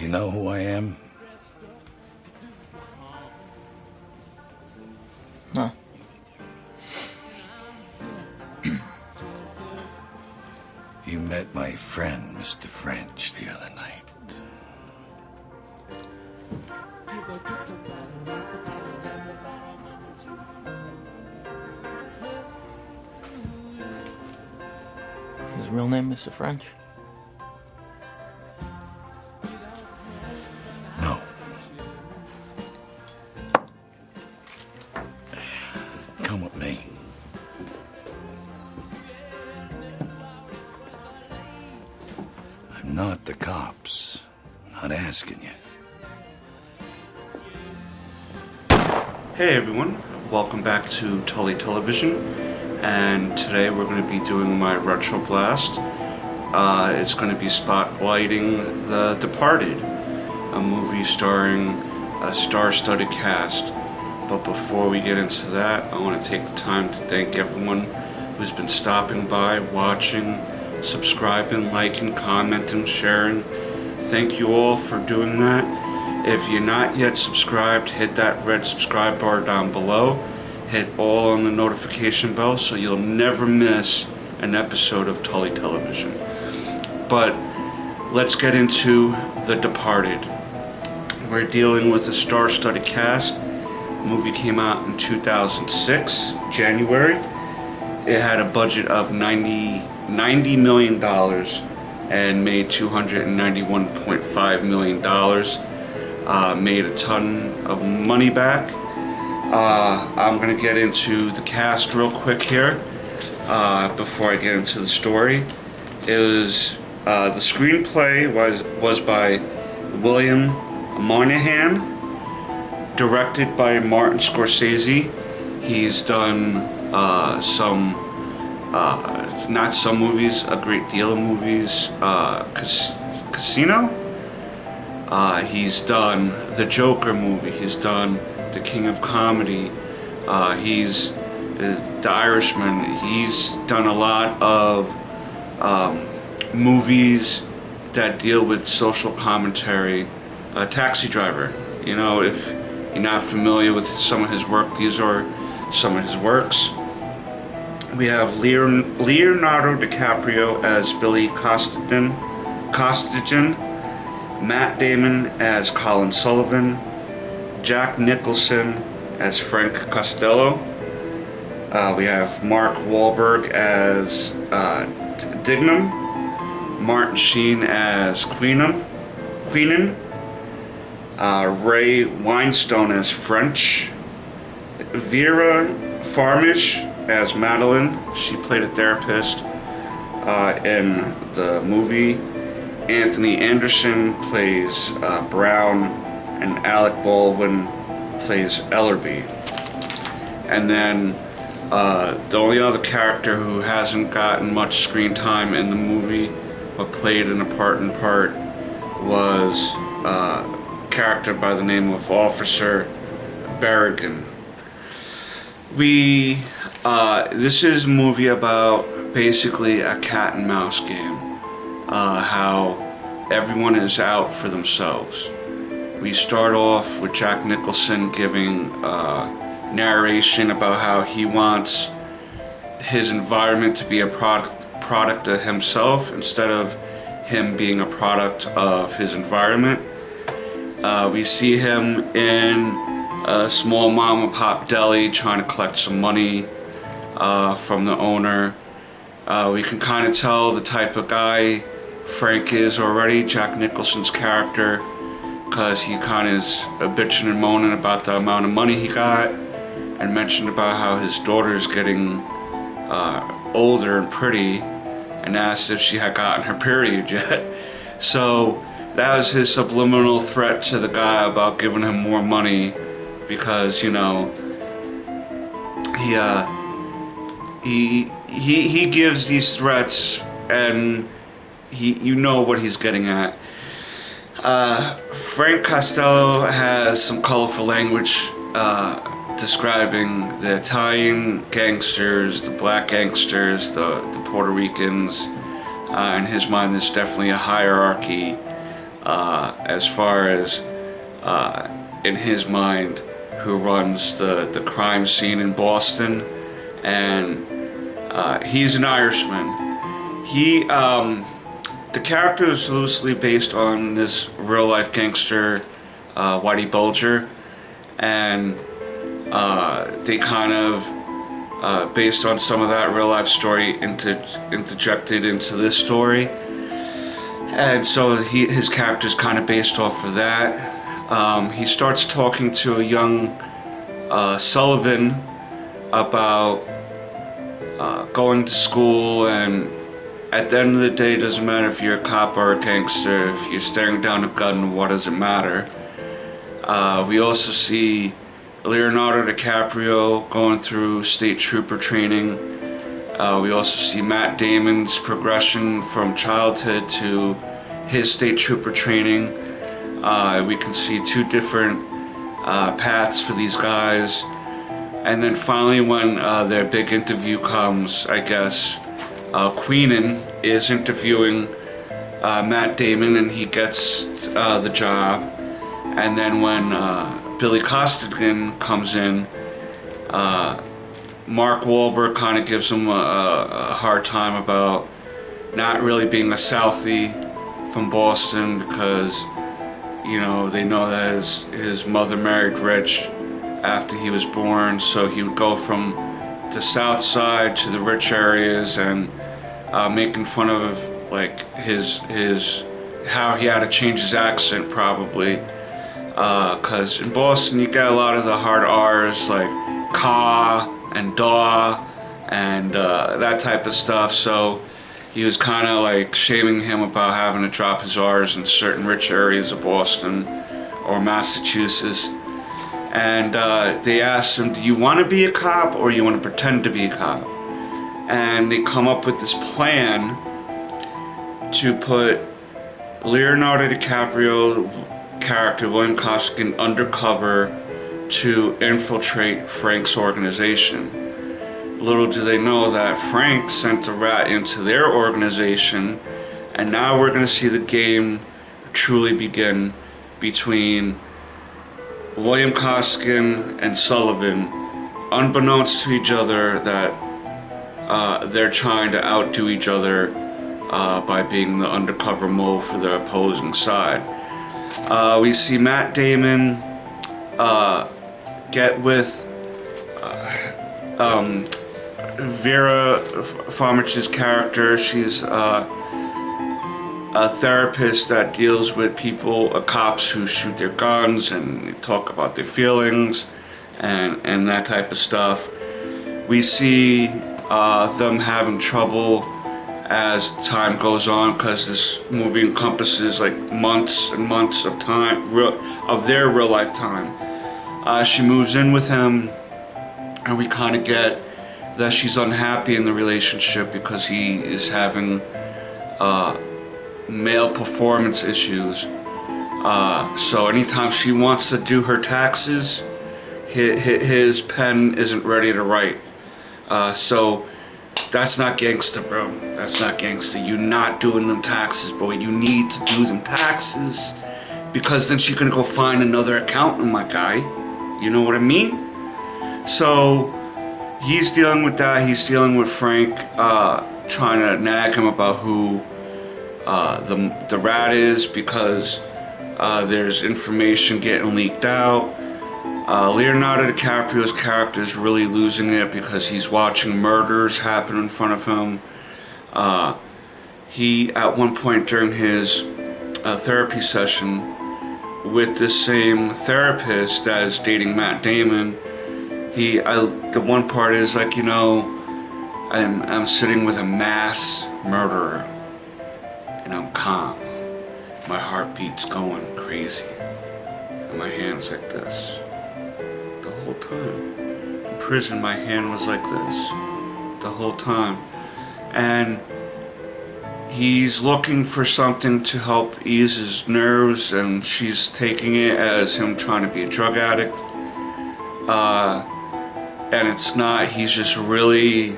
Do you know who I am? No. You met my friend, Mr. French, the other night. His real name, Mr. French? No. Come with me. I'm not the cops. Not asking you. Hey everyone, welcome back to Tully Television, and today we're going to be doing my retro blast. It's going to be spotlighting The Departed, a movie starring a star-studded cast. But before we get into that, I want to take the time to thank everyone who's been stopping by, watching, subscribing, liking, commenting, sharing. Thank you all for doing that. If you're not yet subscribed, hit that red subscribe bar down below. Hit all on the notification bell so you'll never miss an episode of Tully Television. But let's get into The Departed. We're dealing with a star-studded cast. The movie came out in 2006, January. It had a budget of $90 million and made $291.5 million. Made a ton of money back. I'm going to get into the cast real quick here before I get into the story. It was the screenplay was by William Moynihan, directed by Martin Scorsese. He's done not some movies, a great deal of movies. Casino. He's done the Joker movie. He's done The King of Comedy. He's The Irishman. He's done a lot of movies that deal with social commentary. Taxi Driver. You know, if you're not familiar with some of his work, these are some of his works. We have Leonardo DiCaprio as Billy Costigan. Matt Damon as Colin Sullivan, Jack Nicholson as Frank Costello. We have Mark Wahlberg as Dignam, Martin Sheen as Queenan, Ray Winestone as French, Vera Farmiga as Madeline. She played a therapist in the movie. Anthony Anderson plays Brown, and Alec Baldwin plays Ellerby. And then the only other character who hasn't gotten much screen time in the movie but played an important part was a character by the name of Officer Berrigan. This is a movie about basically a cat and mouse game. How everyone is out for themselves. We start off with Jack Nicholson giving narration about how he wants his environment to be a product of himself instead of him being a product of his environment. We see him in a small mom and pop deli trying to collect some money from the owner. We can kind of tell the type of guy Frank is already, Jack Nicholson's character, because he kind of is bitching and moaning about the amount of money he got and mentioned about how his daughter's getting older and pretty and asked if she had gotten her period yet. So that was his subliminal threat to the guy about giving him more money because, you know, he gives these threats and you know what he's getting at. Frank Costello has some colorful language describing the Italian gangsters, the black gangsters, the Puerto Ricans. In his mind, there's definitely a hierarchy as far as in his mind, who runs the crime scene in Boston, and he's an Irishman. The character is loosely based on this real life gangster, Whitey Bulger, and they kind of based on some of that real life story interjected into this story, and so his character is kind of based off of that. He starts talking to a young Sullivan about going to school, and at the end of the day, it doesn't matter if you're a cop or a gangster. If you're staring down a gun, what does it matter? We also see Leonardo DiCaprio going through state trooper training. We also see Matt Damon's progression from childhood to his state trooper training. We can see two different paths for these guys. And then finally, when their big interview comes, I guess, Queenan is interviewing Matt Damon, and he gets the job. And then when Billy Costigan comes in, Mark Wahlberg kind of gives him a hard time about not really being a Southie from Boston, because, you know, they know that his mother married rich after he was born, so he would go from the South Side to the rich areas, and making fun of like his how he had to change his accent probably, because in Boston you get a lot of the hard R's like ka and da and that type of stuff, so he was kind of like shaming him about having to drop his R's in certain rich areas of Boston or Massachusetts. And they asked him, do you want to be a cop or you want to pretend to be a cop? And they come up with this plan to put Leonardo DiCaprio character, William Costigan, undercover to infiltrate Frank's organization. Little do they know that Frank sent a rat into their organization, and now we're going to see the game truly begin between William Costigan and Sullivan, unbeknownst to each other that they're trying to outdo each other by being the undercover mole for the opposing side. We see Matt Damon get with Vera Farmiga's character. She's a therapist that deals with people, cops who shoot their guns and talk about their feelings and that type of stuff. We see them having trouble as time goes on, because this movie encompasses like months and months of time, of their real life time. She moves in with him, and we kind of get that she's unhappy in the relationship because he is having male performance issues. So anytime she wants to do her taxes, his pen isn't ready to write. So that's not gangsta, bro. That's not gangsta. You're not doing them taxes, boy. You need to do them taxes, because then she's gonna go find another accountant, my guy. You know what I mean? So he's dealing with that. He's dealing with Frank, trying to nag him about who the rat is, because there's information getting leaked out. Leonardo DiCaprio's character is really losing it because he's watching murders happen in front of him. He, at one point during his therapy session with this same therapist that is dating Matt Damon, the one part is like, you know, I'm sitting with a mass murderer, and I'm calm. My heartbeat's going crazy, and my hand's like this. The whole time. In prison, my hand was like this. The whole time. And he's looking for something to help ease his nerves, and she's taking it as him trying to be a drug addict. And it's not. He's just really...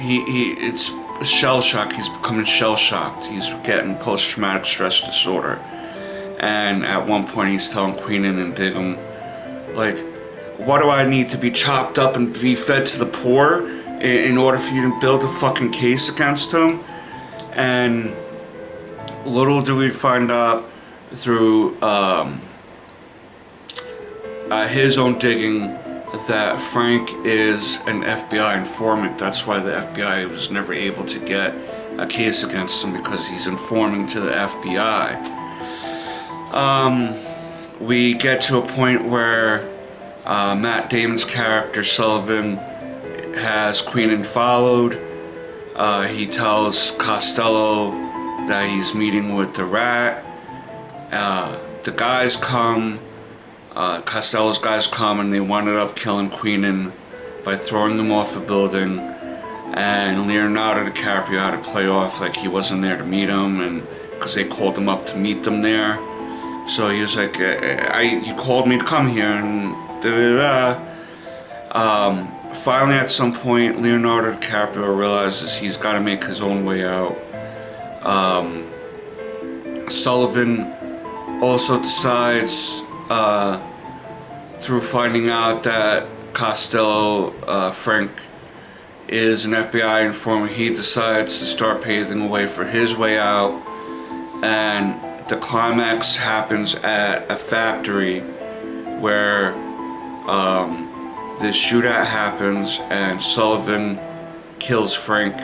it's shell-shocked. He's becoming shell-shocked. He's getting post-traumatic stress disorder. And at one point he's telling Queenan and Diggum, like, what do I need to be chopped up and be fed to the poor in order for you to build a fucking case against him? And little do we find out through his own digging that Frank is an FBI informant. That's why the FBI was never able to get a case against him, because he's informing to the FBI. We get to a point where Matt Damon's character Sullivan has Queenan followed. He tells Costello that he's meeting with the rat. The guys come, Costello's guys come, and they ended up killing Queenan by throwing him off a building. And Leonardo DiCaprio had to play off like he wasn't there to meet him, and because they called him up to meet them there. So he was like, you called me to come here, and da-da-da. Finally, at some point, Leonardo DiCaprio realizes he's got to make his own way out. Sullivan also decides, through finding out that Costello, Frank, is an FBI informant, he decides to start paving the way for his way out. And the climax happens at a factory where this shootout happens, and Sullivan kills Frank,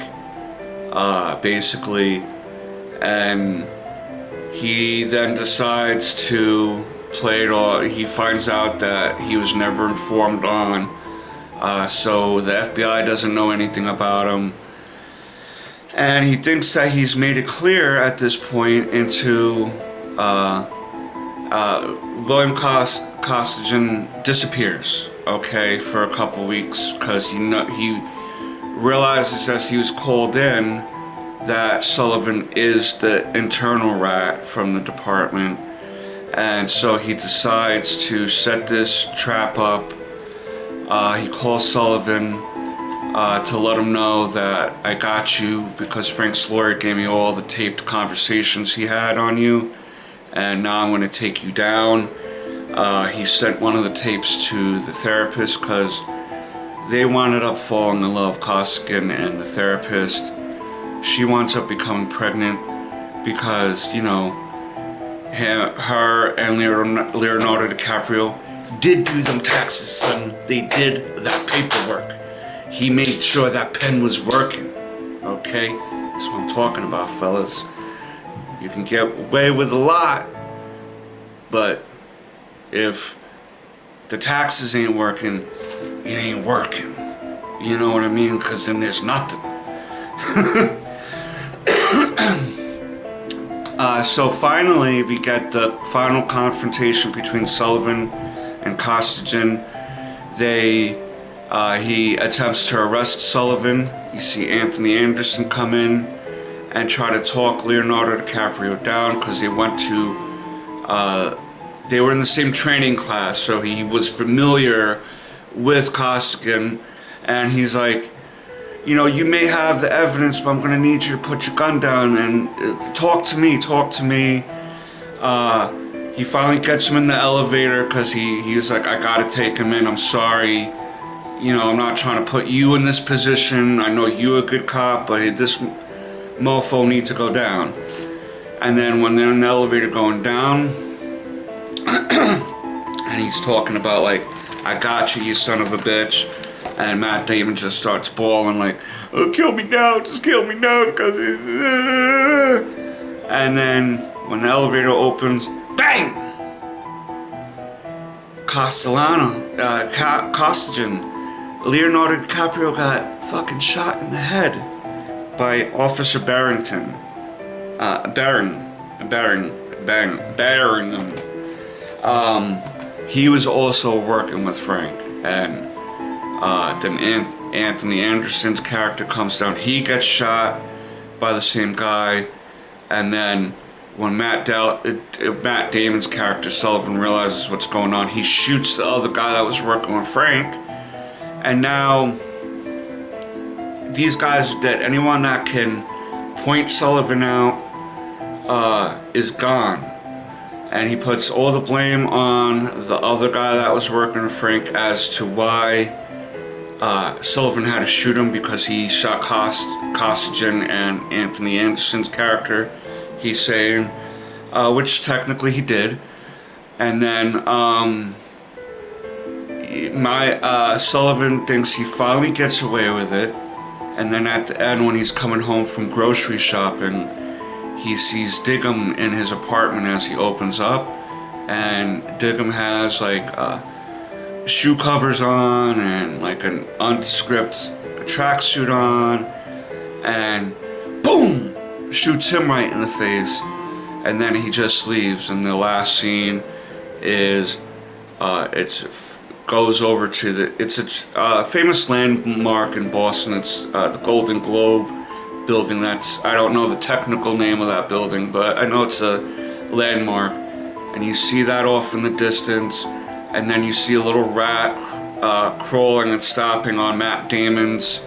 basically, and he then decides to play it all. He finds out that he was never informed on, so the FBI doesn't know anything about him, and he thinks that he's made it clear at this point into William Costigan disappears, okay, for a couple weeks, because he realizes as he was called in that Sullivan is the internal rat from the department, and so he decides to set this trap up. He calls Sullivan to let him know that I got you, because Frank's lawyer gave me all the taped conversations he had on you, and now I'm going to take you down. He sent one of the tapes to the therapist because they wound up falling in love, Costigan and the therapist. She winds up becoming pregnant because, you know, her and Leonardo DiCaprio did do them taxes, son. They did that paperwork. He made sure that pen was working, okay? That's what I'm talking about, fellas. You can get away with a lot, but if the taxes ain't working, it ain't working. You know what I mean? Because then there's nothing. So finally, we get the final confrontation between Sullivan and Costigan. He attempts to arrest Sullivan. You see Anthony Anderson come in and try to talk Leonardo DiCaprio down, because they went to, they were in the same training class, so he was familiar with Costigan, and he's like, you know, you may have the evidence, but I'm gonna need you to put your gun down and talk to me. He finally gets him in the elevator, because he was like, I gotta take him in, I'm sorry. You know, I'm not trying to put you in this position. I know you're a good cop, but this mofo needs to go down. And then when they're in the elevator going down, and he's talking about like, I got you, you son of a bitch. And Matt Damon just starts bawling like, oh, kill me now, just kill me now, because and then when the elevator opens, bang! Costigan, Leonardo DiCaprio got fucking shot in the head by Officer Barrington. Barringham. He was also working with Frank, and then Anthony Anderson's character comes down. He gets shot by the same guy, and then when Matt Damon's character Sullivan realizes what's going on, he shoots the other guy that was working with Frank, and now these guys are dead. Anyone that can point Sullivan out is gone. And he puts all the blame on the other guy that was working with Frank as to why Sullivan had to shoot him, because he shot Costigan and Anthony Anderson's character, he's saying, which technically he did. And then Sullivan thinks he finally gets away with it, and then at the end, when he's coming home from grocery shopping, he sees Diggum in his apartment as he opens up, and Diggum has like shoe covers on and like an undescript tracksuit on, and boom, shoots him right in the face, and then he just leaves. And the last scene is goes over to it's a famous landmark in Boston. It's the Golden Globe building. That's, I don't know the technical name of that building, but I know it's a landmark. And you see that off in the distance, and then you see a little rat crawling and stopping on Matt Damon's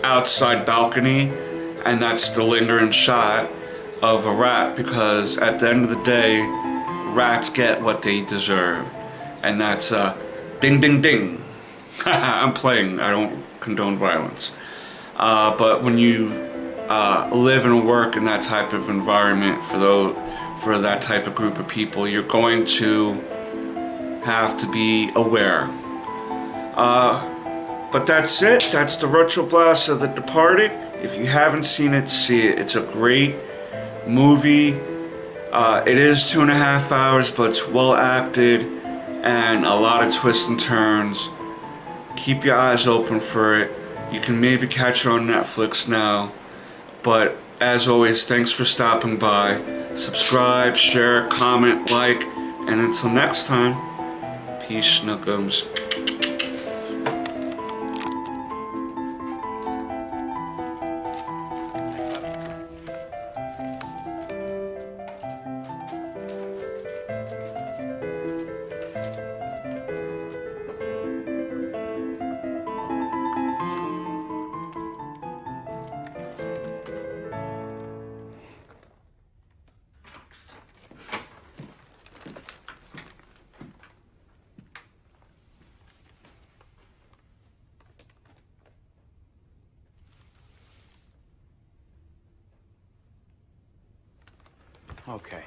outside balcony, and that's the lingering shot of a rat, because at the end of the day, rats get what they deserve. And that's ding ding ding. I'm playing, I don't condone violence. But when you live and work in that type of environment for that type of group of people, you're going to have to be aware. But that's it. That's the retro blast of The Departed. If you haven't seen it, see it. It's a great movie. It is 2.5 hours, but it's well acted and a lot of twists and turns. Keep your eyes open for it. You can maybe catch it on Netflix now. But as always, thanks for stopping by. Subscribe, share, comment, like, and until next time, peace, snookums. Okay.